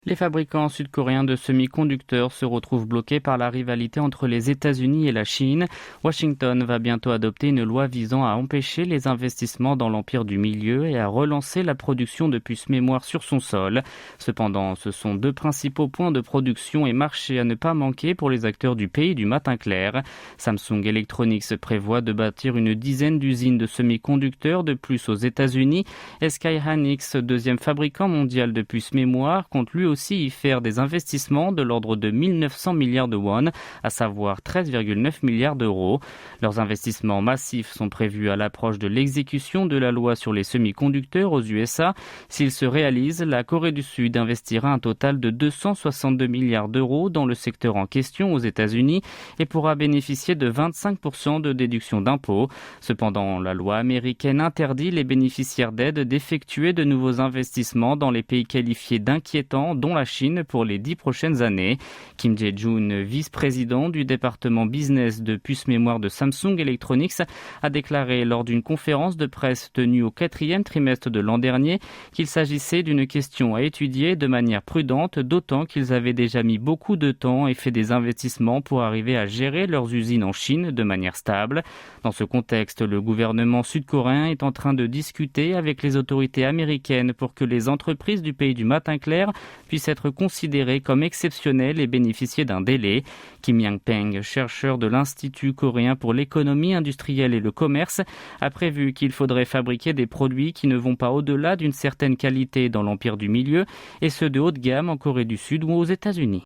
Les fabricants sud-coréens de semi-conducteurs se retrouvent bloqués par la rivalité entre les États-Unis et la Chine. Washington va bientôt adopter une loi visant à empêcher les investissements dans l'empire du milieu et à relancer la production de puces mémoire sur son sol. Cependant, ce sont deux principaux points de production et marché à ne pas manquer pour les acteurs du pays du matin clair. Samsung Electronics prévoit de bâtir une dizaine d'usines de semi-conducteurs de plus aux États-Unis et SK Hynix, deuxième fabricant mondial de puces mémoire, compte lui aussi y faire des investissements de l'ordre de 1900 milliards de won, à savoir 13,9 milliards d'euros. Leurs investissements massifs sont prévus à l'approche de l'exécution de la loi sur les semi-conducteurs aux USA. S'ils se réalisent, la Corée du Sud investira un total de 262 milliards d'euros dans le secteur en question aux États-Unis et pourra bénéficier de 25% de déduction d'impôts. Cependant, la loi américaine interdit les bénéficiaires d'aide d'effectuer de nouveaux investissements dans les pays qualifiés d'inquiétants, dont la Chine, pour les 10 prochaines années. Kim Jae-jun, vice-président du département business de puces mémoire de Samsung Electronics, a déclaré lors d'une conférence de presse tenue au 4e trimestre de l'an dernier qu'il s'agissait d'une question à étudier de manière prudente, d'autant qu'ils avaient déjà mis beaucoup de temps et fait des investissements pour arriver à gérer leurs usines en Chine de manière stable. Dans ce contexte, le gouvernement sud-coréen est en train de discuter avec les autorités américaines pour que les entreprises du pays du matin clair puissent être considérées comme exceptionnelles et bénéficier d'un délai. Kim Yang-peng, chercheur de l'Institut coréen pour l'économie industrielle et le commerce, a prévu qu'il faudrait fabriquer des produits qui ne vont pas au-delà d'une certaine qualité dans l'empire du milieu, et ceux de haut de gamme en Corée du Sud ou aux États-Unis.